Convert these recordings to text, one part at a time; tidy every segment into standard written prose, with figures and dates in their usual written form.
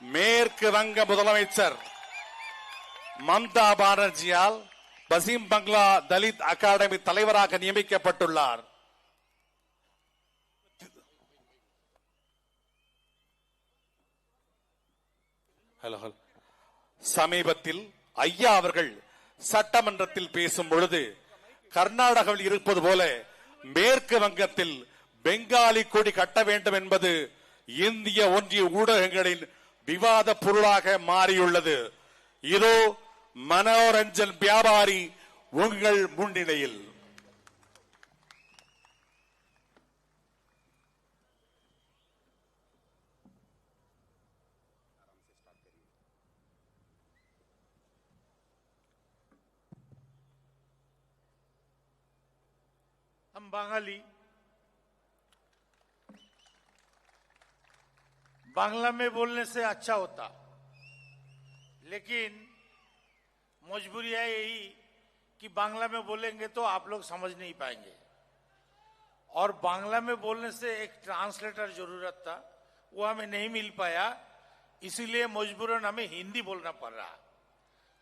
மேற்கு வங்க முதலமைச்சர் மம்தா பானர்ஜியால் பசீம் பங்களா தலித் அகாடமி தலைவராக நியமிக்கப்பட்டுள்ளார். சமீபத்தில் ஐயா அவர்கள் சட்டமன்றத்தில் பேசும் பொழுது கர்நாடகாவில் இருப்பது போல மேற்கு வங்கத்தில் பெங்காலி கொடி கட்ட வேண்டும் என்பது இந்திய ஒன்றிய ஊடகங்களின் விவாத பொருளாக மாறியுள்ளது. இதோ மனோரஞ்சன் வியாபாரி உங்கள் முன்னிலையில். हम बांगाली बांग्ला में बोलने से अच्छा होता, लेकिन मजबूरी है यही कि बांग्ला में बोलेंगे तो आप लोग समझ नहीं पाएंगे, और बांग्ला में बोलने से एक ट्रांसलेटर जरूरत था, वो हमें नहीं मिल पाया, इसीलिए मजबूरन हमें हिंदी बोलना पड़ रहा,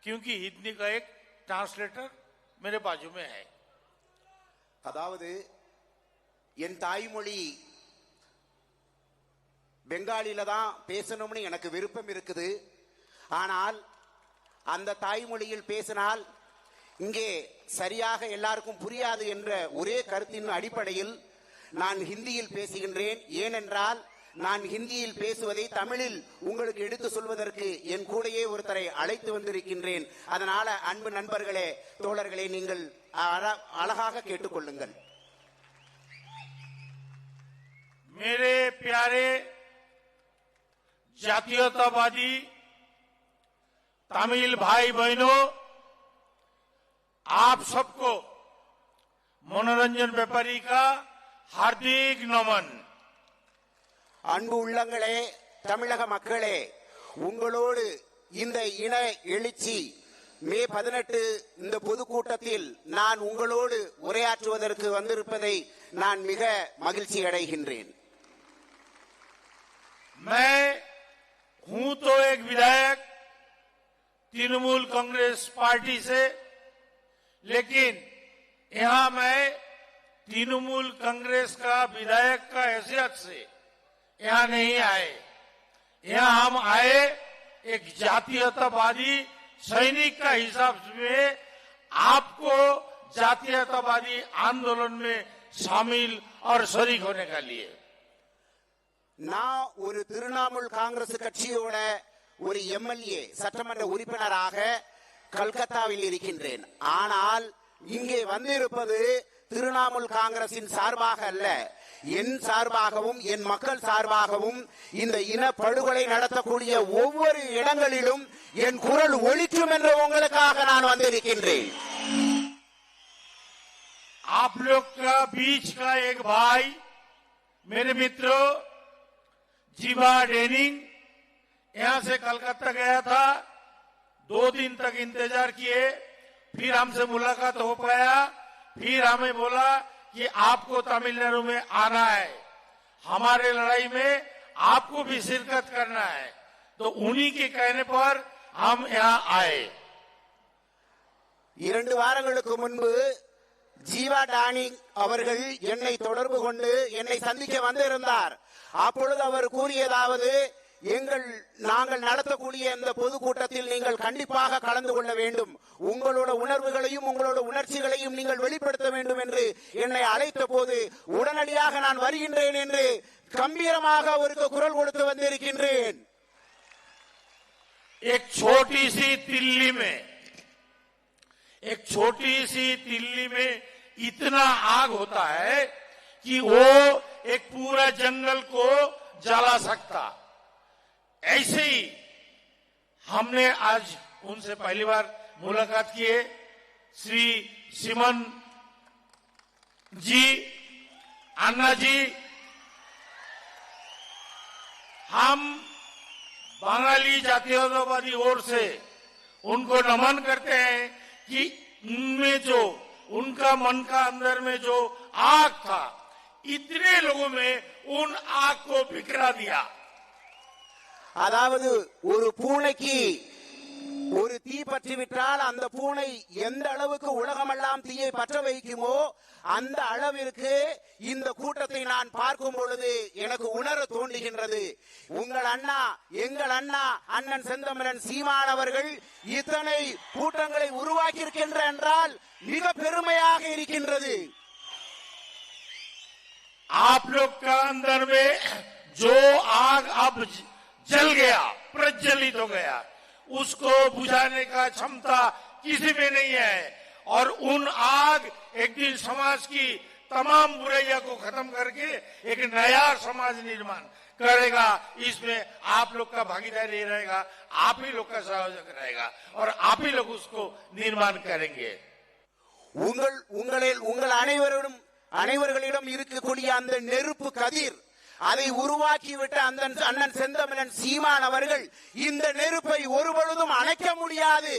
क्योंकि हिंदी का एक ट्रांसलेटर मेरे बाजू में है. அதாவது என் தாய்மொழி பெங்காலில தான் பேசணும்னு எனக்கு விருப்பம் இருக்குது. ஆனால் அந்த தாய்மொழியில் பேசினால் இங்கே சரியாக எல்லாருக்கும் புரியாது என்ற ஒரே கருத்தின் அடிப்படையில் நான் ஹிந்தியில் பேசுகின்றேன். ஏனென்றால் நான் ஹிந்தியில் பேசுவதை தமிழில் உங்களுக்கு எடுத்து சொல்வதற்கு என் கூடையே ஒருத்தரை அழைத்து வந்திருக்கின்றேன். அதனால அன்பு நண்பர்களே, தோழர்களே, நீங்கள் அழகாக கேட்டுக்கொள்ளுங்கள். मेरे प्यारे जातीयतावादी तमिल भाई बहनों, आप सबको मनोरंजन व्यापारी का हार्दिक नमन. அன்பு உள்ளங்களே, தமிழக மக்களே, உங்களோடு இந்த இன எழுச்சி மே 18 இந்த பொதுக்கூட்டத்தில் நான் உங்களோடு உரையாற்றுவதற்கு வந்திருப்பதை நான் மிக மகிழ்ச்சி அடைகின்றேன். मैं हूं तो एक विधायक तृणमूल कांग्रेस पार्टी से, लेकिन यहां मैं तृणमूल कांग्रेस का विधायक का हैसियत से यहां नहीं आए. यहां हम आए एक जातीयतावादी सैनिक का हिसाब में आपको जातीयतावादी आंदोलन में शामिल और शरीक होने का लिए. நான் ஒரு திரிணாமுல் காங்கிரஸ் கட்சியோட ஒரு எம்எல்ஏ சட்டமன்ற உறுப்பினராக கல்கத்தாவில் இருக்கின்றேன். ஆனால் இங்கே வந்திருப்பது திரிணாமுல் காங்கிரசின் சார்பாக அல்ல, என் சார்பாகவும் என் மக்கள் சார்பாகவும் இந்த இன படுகொலை நடத்தக்கூடிய ஒவ்வொரு இடங்களிலும் என் குரல் ஒலிக்கும் என்ற உங்களுக்காக நான் வந்திருக்கின்றேன். आप लोग का बीच का एक भाई, मेरे मित्रों, जीवा डेनिंग यहां से कलकत्ता गया था. 2 दिन तक इंतजार किए, फिर हमसे मुलाकात हो पाया. फिर हमें बोला कि आपको तमिलनाडु में आना है, हमारे लड़ाई में आपको भी शिरकत करना है. तो उन्हीं के कहने पर हम यहां आए. 2 வாரங்களுக்கு முன்பு ஜீவா டானிங் அவர்கள் என்னை தொடர்பு கொண்டு என்னை சந்திக்க வந்திருந்தார். அப்பொழுது அவர் கூறியதாவது, நாங்கள் நடத்தக்கூடிய இந்த பொதுக்கூட்டத்தில் நீங்கள் கண்டிப்பாக கலந்து கொள்ள வேண்டும், உங்களோட உணர்வுகளையும் உங்களோட உணர்ச்சிகளையும் நீங்கள் வெளிப்படுத்த வேண்டும் என்று என்னை அழைத்த போது உடனடியாக நான் வருகின்றேன் என்று கம்பீரமாக அவருக்கு குரல் கொடுத்து வந்திருக்கின்றேன். एक छोटी सी तिल्ली में इतना आग होता है कि वो एक पूरा जंगल को जला सकता. ऐसे ही हमने आज उनसे पहली बार मुलाकात किए. श्री सिमन जी, अन्ना जी, हम बंगाली जातीयतावादी ओर से उनको नमन करते हैं कि उनमें जो उनका मन का अंदर में जो आग था, इतने लोगों में उन आग को बिखरा दिया. அதாவது ஒரு பூனைக்கு ஒரு தீ பற்றிவிட்டால் அந்த பூனை எந்த அளவுக்கு உலகமெல்லாம் தீயை பற்ற வைக்குமோ அந்த அளவிற்கு இந்த கூட்டத்தை நான் பார்க்கும் பொழுது எனக்கு உணர தோன்றுகின்றது. உங்கள் அண்ணா, எங்கள் அண்ணா அண்ணன் செந்தமிழன் சீமான் அவர்கள் இத்தனை கூட்டங்களை உருவாக்கி இருக்கின்ற என்றால் மிக பெருமையாக இருக்கின்றது. आप लोग का अंदर में जो आग अब जल गया, प्रज्वलित हो गया, उसको बुझाने का क्षमता किसी में नहीं है। और उन आग एक दिन समाज की तमाम बुराइयों को खत्म करके एक नया समाज निर्माण करेगा। इसमें आप लोग का भागीदारी रहेगा, आप ही लोग का सहयोग रहेगा और आप ही लोग उसको निर्माण करेंगे। உங்கள் அனைவர்களிடம் இருக்கக்கூடிய அந்த நெருப்பு கதிர், அதை உருவாக்கிவிட்ட அந்த அண்ணன் செந்தமிழன் சீமான் அவர்கள் இந்த நெருப்பை ஒருபொழுதும் அணைக்க முடியாது,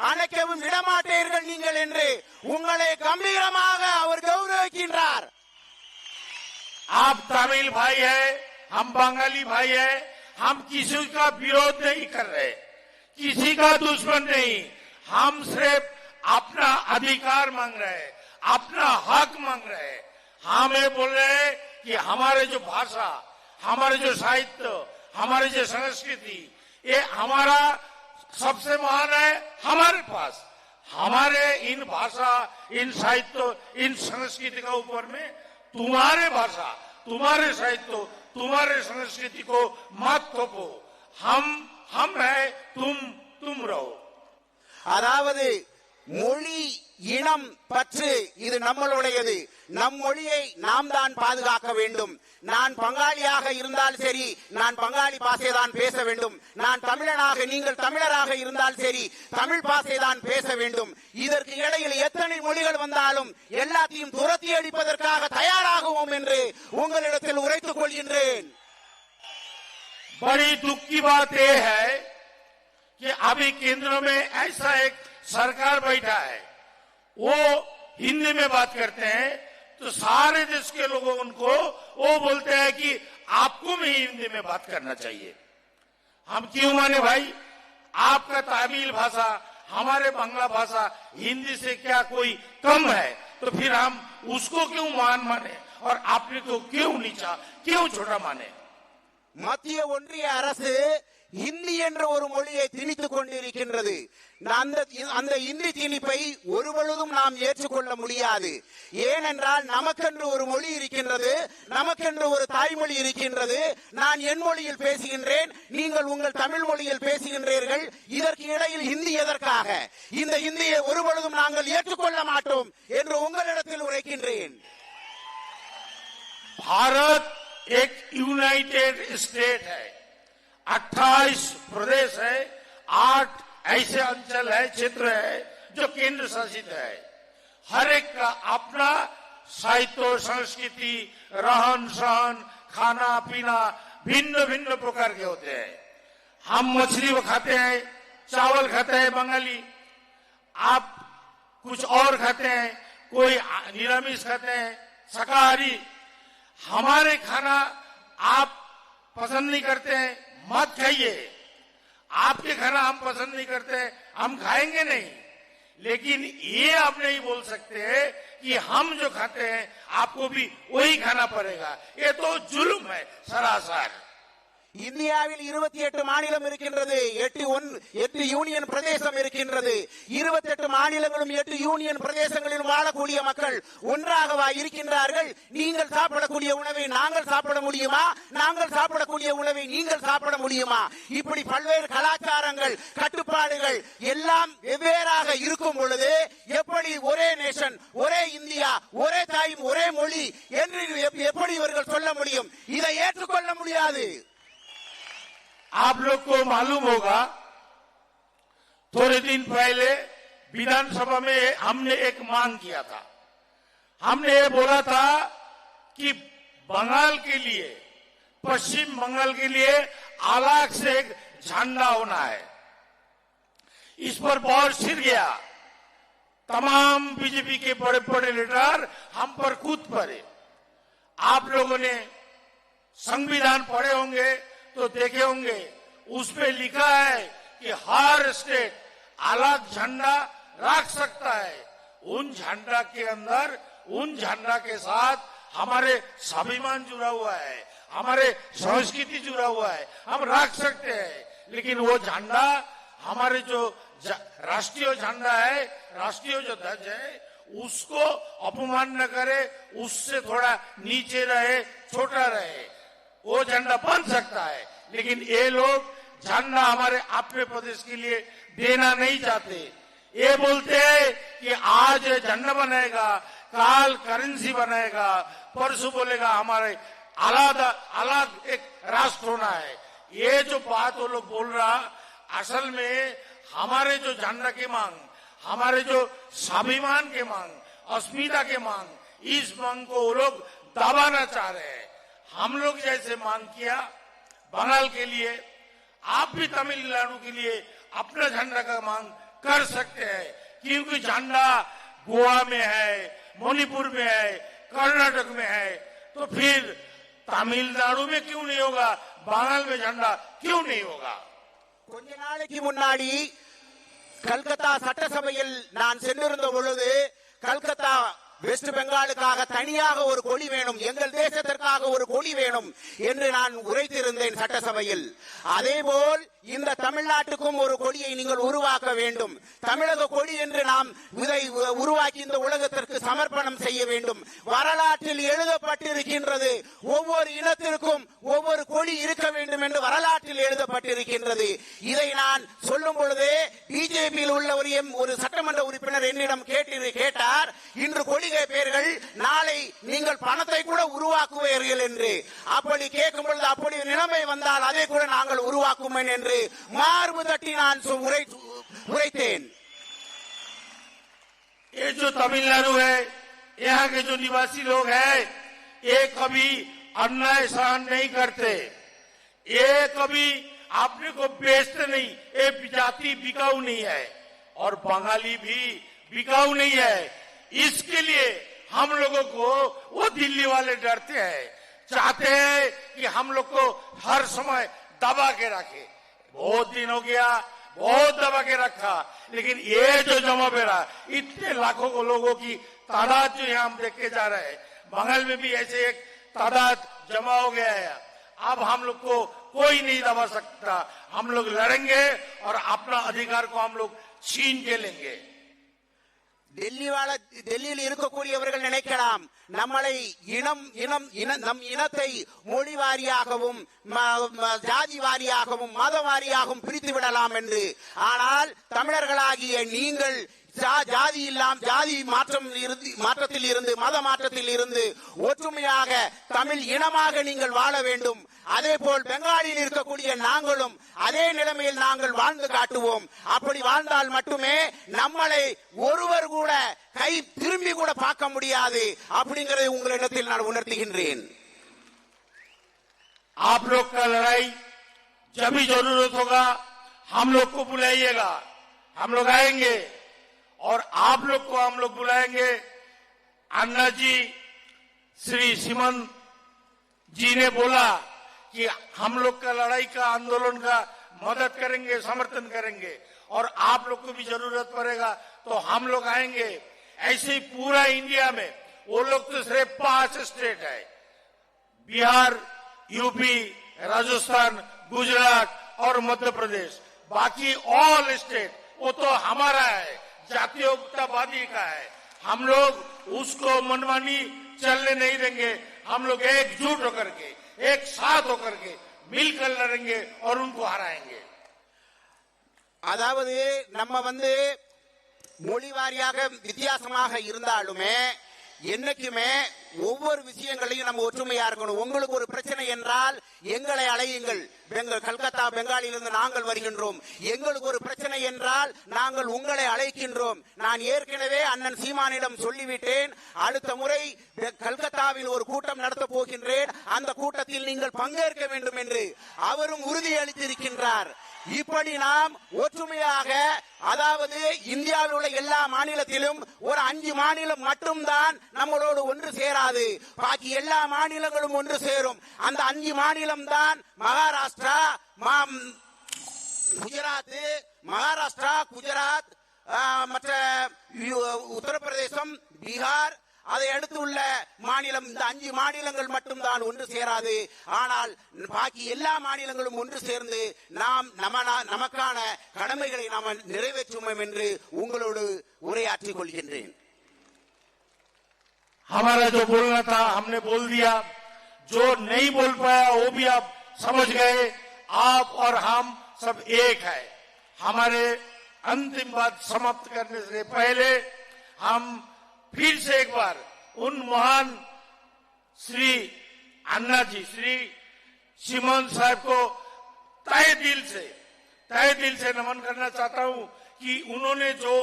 அணைக்கவும் விடமாட்டீர்கள் நீங்கள் என்று உங்களை கம்பீரமாக அவர் கௌரவிக்கின்றார். आप तमिल भाई है, हम बंगाली भाई है, हम किसी का विरोध नहीं कर रहे, किसी का दुश्मन नहीं, हम सिर्फ अपना अधिकार मांग रहे हैं, अपना हक मांग रहे हैं। हमें बोल रहे हैं कि हमारे जो भाषा, हमारे जो साहित्य, हमारे जो संस्कृति, ये हमारा सबसे महान है। हमारे पास हमारे इन भाषा, इन साहित्य, इन संस्कृति के ऊपर में तुम्हारे भाषा, तुम्हारे साहित्य, तुम्हारे संस्कृति को मत थोपो। हम है, तुम रहो। அதாவது மொழி இனம் பற்று இது நம்மளுடையது. நம் மொழியை நாம் தான் பாதுகாக்க வேண்டும். நான் பங்காளியாக இருந்தால் சரி, நான் பங்காளி பாஷை தான் பேச வேண்டும். நான் தமிழனாக, நீங்கள் தமிழராக இருந்தால் சரி, தமிழ் பாஷை தான் பேச வேண்டும். இதற்கு இடையில் எத்தனை மொழிகள் வந்தாலும் எல்லாத்தையும் துரத்தி அடிப்பதற்காக தயாராகுவோம் என்று உங்களிடத்தில் உரைத்துக் கொள்கின்றேன். बड़ी दुख की बात यह है कि अभी केंद्र में ऐसा एक सरकार बैठा है, वो हिंदी में बात करते हैं तो सारे देश के लोगों उनको वो बोलते हैं कि आपको भी हिंदी में बात करना चाहिए। हम क्यों माने भाई? आपका तमिल भाषा, हमारे बांग्ला भाषा हिंदी से क्या कोई कम है? तो फिर हम उसको क्यों महान माने और आपने को क्यों नीचा, क्यों छोटा माने? மத்திய ஒன்றிய அரசு ஹிந்தி என்ற ஒரு மொழியை திணித்துக் கொண்டிருக்கின்றது. அந்த இந்தி திணிப்பை ஒருபொழுதும் நாம் ஏற்றுக்கொள்ள முடியாது. ஏனென்றால் நமக்கென்று ஒரு மொழி இருக்கின்றது, நமக்கென்று ஒரு தாய்மொழி இருக்கின்றது. நான் என் மொழியில் பேசுகின்றேன், நீங்கள் உங்கள் தமிழ் மொழியில் பேசுகின்றீர்கள். இதற்கு இடையில் ஹிந்தி எதற்காக? இந்த ஹிந்தியை ஒருபொழுதும் நாங்கள் ஏற்றுக்கொள்ள மாட்டோம் என்று உங்களிடத்தில் உரைக்கின்றேன். भारत एक यूनाइटेड स्टेट है, 28 प्रदेश है, 8 ऐसे अंचल है, क्षेत्र है जो केंद्र शासित है। हर एक का अपना साहित्य, संस्कृति, रहन सहन, खाना पीना भिन्न भिन्न प्रकार के होते हैं। हम मछली खाते हैं, चावल खाते हैं बंगाली, आप कुछ और खाते हैं, कोई निरामिष खाते हैं, शाकाहारी। हमारे खाना आप पसंद नहीं करते हैं, मत खाइए। आपके खाना हम पसंद नहीं करते, हम खाएंगे नहीं। लेकिन ये आप नहीं बोल सकते कि हम जो खाते हैं आपको भी वही खाना पड़ेगा। ये तो जुल्म है सरासर। இந்தியாவில் 28 மாநிலம் இருக்கின்றது, 8 யூனியன் பிரதேசம் இருக்கின்றது. 28 மாநிலங்களும் 8 யூனியன் பிரதேசங்களிலும் வாழக்கூடிய மக்கள் ஒன்றாகவா இருக்கின்றார்கள்? நீங்கள் சாப்பிடக்கூடிய உணவை நாங்கள் சாப்பிட முடியுமா? நாங்கள் சாப்பிடக்கூடிய உணவை நீங்கள் சாப்பிட முடியுமா? இப்படி பல்வேறு கலாச்சாரங்கள், கட்டுப்பாடுகள் எல்லாம் வெவ்வேறாக இருக்கும் பொழுது எப்படி ஒரே நேஷன், ஒரே இந்தியா, ஒரே தாயும் ஒரே மொழி என்று எப்படி இவர்கள் சொல்ல முடியும்? இதை ஏற்றுக்கொள்ள முடியாது. आप लोग को मालूम होगा, थोड़े दिन पहले विधानसभा में हमने एक मांग किया था। हमने ये बोला था कि बंगाल के लिए, पश्चिम बंगाल के लिए अलग से एक झंडा होना है। इस पर बहुत छिड़ गया, तमाम बीजेपी के बड़े बड़े लीडर हम पर कूद पड़े। आप लोगों ने संविधान पढ़े होंगे तो देखे होंगे उस पे लिखा है कि हर स्टेट अलग झंडा रख सकता है। उन झंडा के अंदर, उन झंडा के साथ हमारे स्वाभिमान जुड़ा हुआ है, हमारे संस्कृति जुड़ा हुआ है, हम रख सकते हैं। लेकिन वो झंडा हमारे जो राष्ट्रीय झंडा है, राष्ट्रीय जो ध्वज है, उसको अपमान न करे, उससे थोड़ा नीचे रहे, छोटा रहे, वो झंडा बन सकता है। लेकिन ये लोग झंडा हमारे अपने प्रदेश के लिए देना नहीं चाहते। ये बोलते हैं कि आज झंडा बनेगा, काल करेंसी बनेगा, परसों बोलेगा हमारे अलग एक राष्ट्र होना है। ये जो बात वो लोग बोल रहा, असल में हमारे जो झंडा की मांग, हमारे जो स्वाभिमान के मांग, अस्मिता के मांग, इस मांग को वो लोग दबाना चाह रहे हैं। हम लोग जैसे मांग किया बंगाल के लिए, आप भी तमिलनाडु के लिए अपना झंडा का मांग कर सकते हैं, क्योंकि झंडा गोवा में है, मणिपुर में है, कर्नाटक में है, तो फिर तमिलनाडु में क्यों नहीं होगा, बंगाल में झंडा क्यों नहीं होगा? கொஞ்ச நாளைக்கு முன்னாடி கல்கத்தா சட்டசபையில் நான் சென்றிருந்த பொழுது, கல்கத்தா வெஸ்ட் பெங்காலுக்காக தனியாக ஒரு கொடி வேணும், எங்கள் தேசத்திற்காக ஒரு கொடி வேணும் என்று நான் உரைத்திருந்தேன் சட்டசபையில். அதேபோல் இந்த தமிழ்நாட்டுக்கும் ஒரு கொடியை நீங்கள் உருவாக்க வேண்டும். தமிழக கொடி என்று நாம் இதை உருவாக்கி இந்த உலகத்திற்கு சமர்ப்பணம் செய்ய வேண்டும். வரலாற்றில் எழுதப்பட்டிருக்கின்றது, ஒவ்வொரு இனத்திற்கும் ஒவ்வொரு கொடி இருக்க வேண்டும் என்று வரலாற்றில் எழுதப்பட்டிருக்கின்றது. இதை நான் சொல்லும் பொழுது பிஜேபியில் உள்ள ஒரு சட்டமன்ற உறுப்பினர் என்னிடம் கேட்டார், இன்று கொடிகை பேர்கள், நாளை நீங்கள் பணத்தை கூட உருவாக்குவீர்கள் என்று. அப்படி கேட்கும் பொழுது, அப்படி நிலைமை வந்தால் அதை கூட நாங்கள் உருவாக்குவோம் என்று मार्ब तटी नान उड़ेन। ये जो तमिलनाडु है, यहाँ के जो निवासी लोग हैं, ये कभी अन्याय सहन नहीं करते, ये कभी अपने को बेचते नहीं, ये जाति बिकाऊ नहीं है और बंगाली भी बिकाऊ नहीं है। इसके लिए हम लोगों को वो दिल्ली वाले डरते हैं, चाहते हैं कि हम लोग को हर समय दबा के रखे। बहुत दिन हो गया, बहुत दबा के रखा, लेकिन ये जो जमा बेरा, इतने लाखों को लोगों की तादाद जो यहाँ हम देख के जा रहे हैं, बंगाल में भी ऐसे एक तादाद जमा हो गया है। अब हम लोग को कोई नहीं दबा सकता, हम लोग लड़ेंगे और अपना अधिकार को हम लोग छीन के लेंगे। டெல்லியில் இருக்கக்கூடியவர்கள் நினைக்கலாம், நம்மளை நம் இனத்தை மொழி வாரியாகவும் ஜாதி வாரியாகவும் மத வாரியாகவும் பிரித்து விடலாம் என்று. ஆனால் தமிழர்களாகிய நீங்கள் ஜாதி மாற்றத்தில் இருந்து, மத மாற்றத்தில் இருந்து ஒற்றுமையாக தமிழ் இனமாக நீங்கள் வாழ வேண்டும். அதே போல் பெங்காலில் இருக்கக்கூடிய நாங்களும் அதே நிலைமையில் நாங்கள் வாழ்ந்து காட்டுவோம். அப்படி வாழ்ந்தால் மட்டுமே நம்மளை ஒருவர் கூட கை திரும்பி கூட பார்க்க முடியாது அப்படிங்கறதை உங்களிடத்தில் நான் உணர்த்துகின்றேன். आप लोग का लड़ाई जब भी जरूरत होगा हम लोग को बुलाइएगा, हम लोग आएंगे और आप लोग को हम लोग बुलाएंगे। अन्ना जी, श्री सीमंत जी ने बोला कि हम लोग का लड़ाई का, आंदोलन का मदद करेंगे, समर्थन करेंगे और आप लोग को भी जरूरत पड़ेगा तो हम लोग आएंगे। ऐसे ही पूरा इंडिया में वो लोग तो सिर्फ 5 स्टेट है, बिहार, यूपी, राजस्थान, गुजरात और मध्य प्रदेश, बाकी ऑल स्टेट वो तो हमारा है, जातीयतावादी का है। हम लोग उसको मनमानी चलने नहीं देंगे। हम लोग एकजुट होकर के, एक साथ होकर के मिलकर लड़ेंगे और उनको हराएंगे। அதாவது நம்ம மொழி வாரியாக வித்தியாசமாக இருந்தாலுமே என்னைக்குமே ஒவ்வொரு விஷயங்களையும் நம்ம ஒற்றுமையா இருக்கணும். உங்களுக்கு ஒரு பிரச்சனை என்றால் எங்களை அழையுங்கள். கல்கத்தா பெங்காலிலிருந்து நாங்கள் வருகின்றோம். எங்களுக்கு ஒரு பிரச்சனை என்றால் நாங்கள் உங்களை அழைக்கின்றோம். நான் ஏற்கனவே அண்ணன் சீமானிடம் சொல்லிவிட்டேன், அடுத்த முறை கல்கத்தாவில் ஒரு கூட்டம் நடத்த போகின்றேன், அந்த கூட்டத்தில் நீங்கள் பங்கேற்க வேண்டும் என்று அவரும் உறுதியளித்திருக்கின்றார். இப்படி நாம் ஒற்றுமையாக, அதாவது இந்தியாவில் உள்ள எல்லா மாநிலத்திலும் ஒரு 5 மாநிலம் மட்டும்தான் நம்மளோடு ஒன்று சேராது, பாக்கி எல்லா மாநிலங்களும் ஒன்று சேரும். அந்த 5 மாநிலம் தான் மகாராஷ்டிரா, குஜராத், மகாராஷ்டிரா, குஜராத், மற்ற உத்தரப்பிரதேசம், பீகார், அதை அடுத்து உள்ள மாநிலம், இந்த 5 மாநிலங்கள் மட்டும்தான் ஒன்று சேராது. ஆனால் பாக்கி எல்லா மாநிலங்களும் ஒன்று சேர்ந்து நாம் நமக்கான கடமைகளை நாம் நிறைவேற்றுவோம் என்று உங்களோடு உரையாற்றிக் கொள்கின்றேன். हमारा जो बोलना था हमने बोल दिया, जो नहीं बोल पाया वो भी आप समझ गए। आप और हम सब एक है। हमारे अंतिम बात समाप्त करने से पहले हम फिर से एक बार उन महान श्री अन्ना जी, श्री सीमोन साहब को तहे दिल से नमन करना चाहता हूं कि उन्होंने जो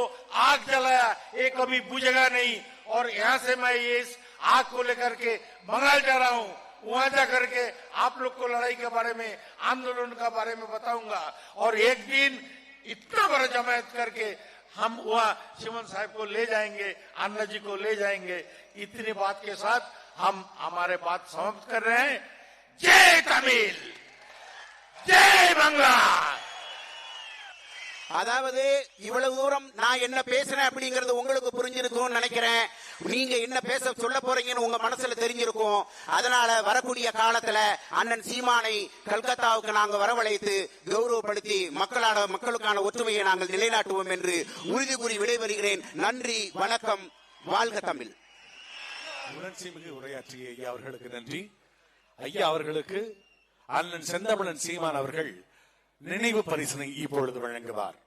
आग जलाया ये कभी बुझेगा नहीं। और यहां से मैं इस आग को लेकर के बंगाल जा रहा हूं, वहां जा करके आप लोग को लड़ाई के बारे में, आंदोलन के बारे में बताऊंगा। और एक दिन इतना बड़ा जमायत करके हम वहां सीमोन साहब को ले जाएंगे, अन्ना जी को ले जाएंगे। इतनी बात के साथ हम हमारे बात समाप्त कर रहे हैं। जय तमिल, जय बांग्ला। அதாவது இவ்வளவு தூரம் நான் என்ன பேசுறேன் அப்படிங்கறது உங்களுக்கு புரிஞ்சிருக்கும்னு நினைக்கிறேன். நீங்க என்ன பேச சொல்ல போறீங்கன்னு உங்க மனசுல தெரிஞ்சிருக்கும். அதனால வரக்கூடிய காலத்துல அண்ணன் சீமானை கல்கத்தாவுக்கு நாங்க வரவழைத்து கௌரவப்படுத்தி மக்களுக்கான ஒற்றுமையை நாங்கள் நிலைநாட்டுவோம் என்று உறுதி கூறி விடைபெறுகிறேன். நன்றி, வணக்கம், வாழ்க தமிழ். உணர்ச்சிமிகு உரையாற்றிய ஐயா அவர்களுக்கு நன்றி. ஐயா அவர்களுக்கு அண்ணன் செந்தமிழன் சீமான் அவர்கள் நினைவு பரிசினை இப்பொழுது வழங்குவார்.